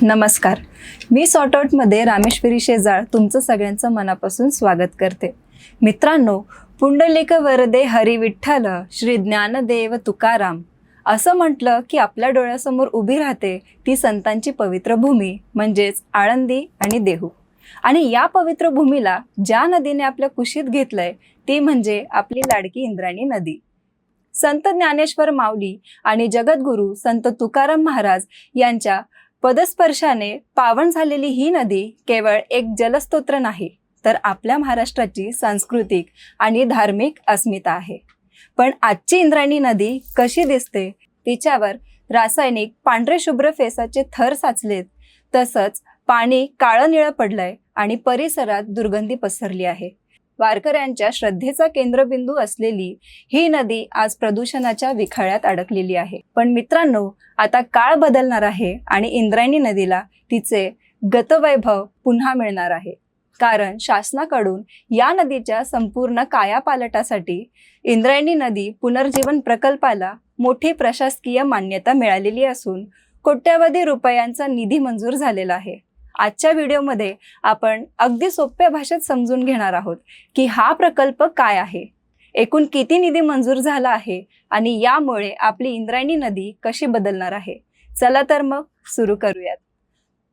नमस्कार. मी सॉर्ट आउटमध्ये रामेश्वरी शेजाळ तुमचं सगळ्यांचं मनापासून स्वागत करते. मित्रांनो, पुंडलिक वरदे हरी विठ्ठल श्री ज्ञानदेव तुकाराम असं म्हटलं की आपल्या डोळ्यासमोर उभी राहते ती संतांची पवित्र भूमी म्हणजेच आळंदी आणि देहू. आणि या पवित्र भूमीला ज्या नदीने आपल्या कुशीत घेतलंय ती म्हणजे आपली लाडकी इंद्रायणी नदी. संत ज्ञानेश्वर माऊली आणि जगद्गुरू संत तुकाराम महाराज यांच्या पदस्पर्शाने पावन झालेली ही नदी केवळ एक जलस्तोत्र नाही, तर आपल्या महाराष्ट्राची सांस्कृतिक आणि धार्मिक अस्मिता आहे. पण आजची इंद्रायणी नदी कशी दिसते? तिच्यावर रासायनिक पांढरे शुभ्र फेसाचे थर साचलेत, तसंच पाणी काळं निळं पडलंय आणि परिसरात दुर्गंधी पसरली आहे. वारकऱ्यांच्या श्रद्धेचा केंद्रबिंदू असलेली ही नदी आज प्रदूषणाच्या विखाळ्यात अडकलेली आहे. पण मित्रांनो, आता काळ बदलणार आहे आणि इंद्रायणी नदीला तिचे गतवैभव पुन्हा मिळणार आहे. कारण शासनाकडून या नदीच्या संपूर्ण कायापालटासाठी इंद्रायणी नदी पुनर्जीवन प्रकल्पाला मोठी प्रशासकीय मान्यता मिळालेली असून कोट्यवधी रुपयांचा निधी मंजूर झालेला आहे. आजच्या व्हिडिओमध्ये आपण अगदी सोप्या भाषेत समजून घेणार आहोत की हा प्रकल्प काय आहे, एकूण किती निधी मंजूर झाला आहे आणि यामुळे आपली इंद्रायणी नदी कशी बदलणार आहे. चला तर मग सुरू करूयात.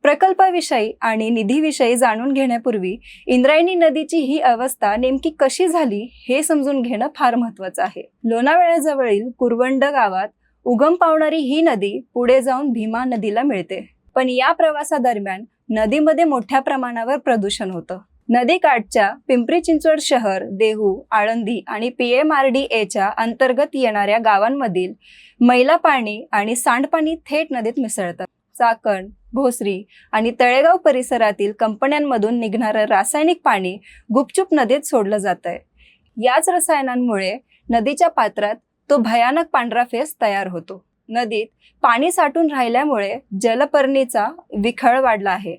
प्रकल्पाविषयी आणि निधीविषयी जाणून घेण्यापूर्वी इंद्रायणी नदीची ही अवस्था नेमकी कशी झाली हे समजून घेणं फार महत्त्वाचं आहे. लोणावळ्याजवळील कुरवंड गावात उगम पावणारी ही नदी पुढे जाऊन भीमा नदीला मिळते. पण या प्रवासादरम्यान नदीमध्ये मोठ्या प्रमाणावर प्रदूषण होतं. नदीकाठच्या पिंपरी चिंचवड शहर, देहू, आळंदी आणि PMRDAच्या अंतर्गत येणाऱ्या गावांमधील मैला पाणी आणि सांडपाणी थेट नदीत मिसळतात. चाकण, भोसरी आणि तळेगाव परिसरातील कंपन्यांमधून निघणारं रासायनिक पाणी गुपचूप नदीत सोडलं जातंय. याच रसायनांमुळे नदीच्या पात्रात तो भयानक पांढरा फेस तयार होतो. नदीत पाणी साठून राहिल्यामुळे जलपर्णीचा विखळ वाढला आहे,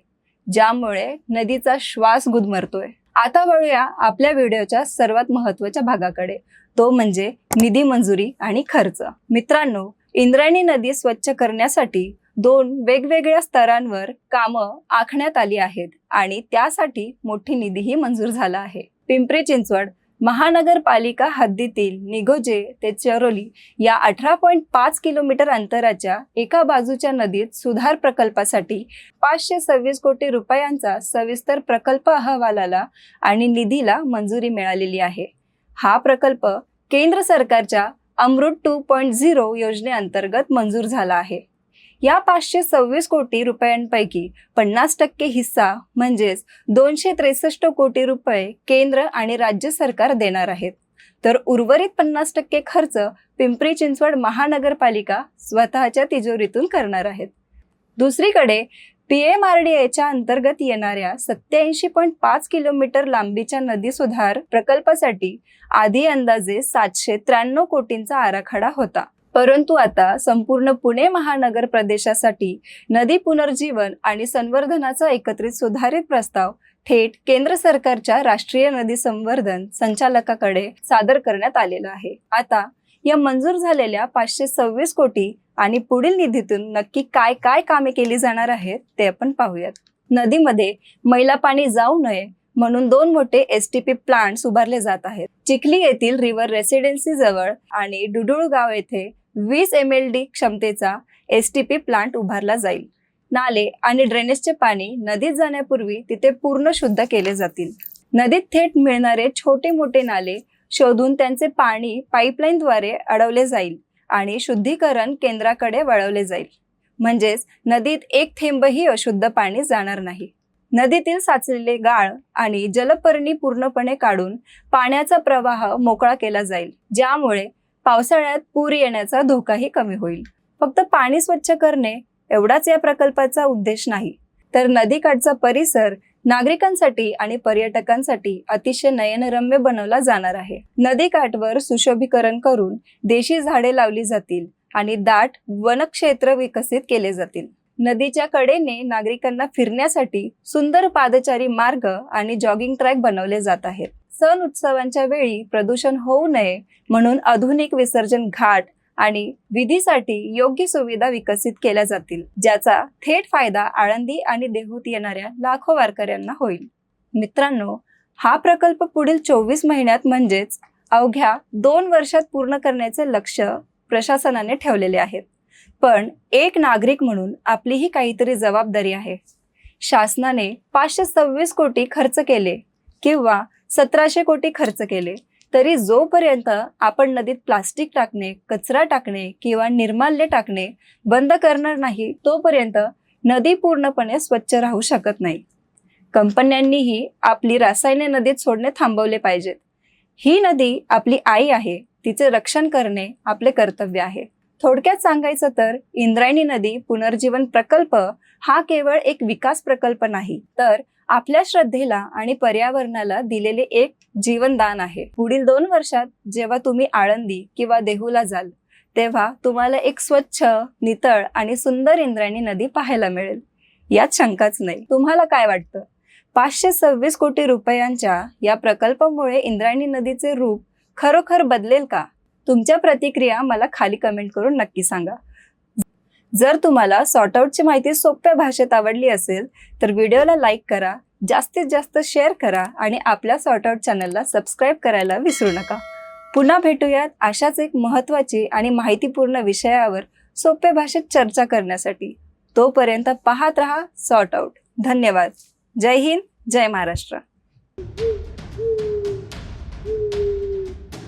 ज्यामुळे नदीचा श्वास गुदमरतोय. आता वळूया आपल्या व्हिडिओच्या सर्वात महत्त्वाच्या भागाकडे, तो म्हणजे निधी मंजुरी आणि खर्च. मित्रांनो, इंद्रायणी नदी स्वच्छ करण्यासाठी 2 वेगवेगळ्या स्तरांवर कामं आखण्यात आली आहेत आणि त्यासाठी मोठी निधीही मंजूर झाला आहे. पिंपरी चिंचवड महानगरपालिका हद्दीतील निघोजे ते चरोली या 18.5 किलोमीटर अंतराच्या एका बाजूच्या नदीत सुधार प्रकल्पासाठी 526 कोटी रुपयांचा सविस्तर प्रकल्प अहवालाला आणि निधीला मंजुरी मिळालेली आहे. हा प्रकल्प केंद्र सरकारच्या अमृत 2.0 योजनेअंतर्गत मंजूर झाला आहे. या 526 कोटी रुपयांपैकी 50% हिस्सा म्हणजेच 263 कोटी रुपये केंद्र आणि राज्य सरकार देणार आहेत, तर उर्वरित 50% खर्च पिंपरी चिंचवड महानगरपालिका स्वतःच्या तिजोरीतून करणार आहेत. दुसरीकडे PMRDAच्या अंतर्गत येणाऱ्या 87.5 किलोमीटर लांबीच्या नदी सुधार प्रकल्पासाठी आधी अंदाजे 793 कोटींचा आराखडा होता. परंतु आता संपूर्ण पुणे महानगर प्रदेशासाठी नदी पुनर्जीवन आणि संवर्धनाचा एकत्रित सुधारित प्रस्ताव थेट केंद्र सरकारच्या राष्ट्रीय नदी संवर्धन संचालकाकडे सादर करण्यात आलेला आहे. आता या मंजूर झालेल्या 526 कोटी आणि पुढील निधीतून नक्की काय काय कामे केली जाणार आहेत ते आपण पाहूयात. नदीमध्ये मैला पाणी जाऊ नये म्हणून 2 मोठे STP प्लांट्स उभारले जात आहेत. चिखली येथील रिव्हर रेसिडेन्सी जवळ आणि डुडुळगाव येथे 20 MLD क्षमतेचा STP प्लांट उभारला जाईल. नाले आणि ड्रेनेजचे पाणी नदीत जाण्यापूर्वी तिथे पूर्ण शुद्ध केले जातील. नदीत थेट मिळणारे छोटे मोठे नाले शोधून त्यांचे पाणी पाईपलाईनद्वारे अडवले जाईल आणि शुद्धीकरण केंद्राकडे वळवले जाईल. म्हणजेच नदीत एक थेंबही अशुद्ध पाणी जाणार नाही. नदीतील साचलेले गाळ आणि जलपर्णी पूर्णपणे काढून पाण्याचा प्रवाह मोकळा केला जाईल, ज्यामुळे पावसाळ्यात पूर येण्याचा धोकाही कमी होईल. फक्त पाणी स्वच्छ करणे एवढाच या प्रकल्पाचा उद्देश नाही, तर नदीकाठचा परिसर नागरिकांसाठी आणि पर्यटकांसाठी अतिशय नयनरम्य बनवला जाणार आहे. नदीकाठवर सुशोभीकरण करून देशी झाडे लावली जातील आणि दाट वनक्षेत्र विकसित केले जातील. नदीच्या कडेने नागरिकांना फिरण्यासाठी सुंदर पादचारी मार्ग आणि जॉगिंग ट्रॅक बनवले जात आहेत. सण उत्सवांच्या वेळी प्रदूषण होऊ नये म्हणून आधुनिक विसर्जन घाट आणि विधीसाठी योग्य सुविधा विकसित केल्या जातील, ज्याचा थेट फायदा आळंदी आणि देहूत येणाऱ्या लाखो वारकऱ्यांना होईल. मित्रांनो, हा प्रकल्प पुढील 24 महिन्यात म्हणजेच अवघ्या 2 वर्षात पूर्ण करण्याचे लक्ष्य प्रशासनाने ठेवलेले आहेत. पण एक नागरिक म्हणून आपलीही काहीतरी जबाबदारी आहे. शासनाने 526 कोटी खर्च केले किंवा 1700 कोटी खर्च केले, तरी जोपर्यंत आपण नदीत प्लास्टिक टाकणे, कचरा टाकणे किंवा निर्माल्य टाकणे बंद करणार नाही, तोपर्यंत नदी पूर्णपणे स्वच्छ राहू शकत नाही. कंपन्यांनीही आपली रसायने नदीत सोडणे थांबवले पाहिजेत. ही नदी आपली आई आहे, तिचे रक्षण करणे आपले कर्तव्य आहे. थोडक्यात सांगायचं तर इंद्रायणी नदी पुनर्जीवन प्रकल्प हा केवळ एक विकास प्रकल्प नाही, तर आपल्या श्रद्धेला आणि पर्यावरणाला दिलेले एक जीवनदान आहे. पुढील 2 वर्षात जेव्हा तुम्ही आळंदी किंवा देहूला जाल, तेव्हा तुम्हाला एक स्वच्छ, नितळ आणि सुंदर इंद्रायणी नदी पाहायला मिळेल, यात शंकाच नाही. तुम्हाला काय वाटतं? 526 कोटी रुपयांच्या या प्रकल्पामुळे इंद्रायणी नदीचे रूप खरोखर बदलेल का? तुमच्या प्रतिक्रिया मला खाली कमेंट करून नक्की सांगा. जर तुम्हाला सॉर्ट आउटची माहिती सोप्या भाषेत आवडली असेल तर व्हिडिओला लाईक करा, जास्तीत जास्त शेअर करा आणि आपल्या सॉर्ट आउट चॅनलला सबस्क्राईब करायला विसरू नका. पुन्हा भेटूयात अशाच एक महत्त्वाची आणि माहितीपूर्ण विषयावर सोप्या भाषेत चर्चा करण्यासाठी. तोपर्यंत पाहत रहा सॉर्ट आउट. धन्यवाद. जय हिंद, जय महाराष्ट्र.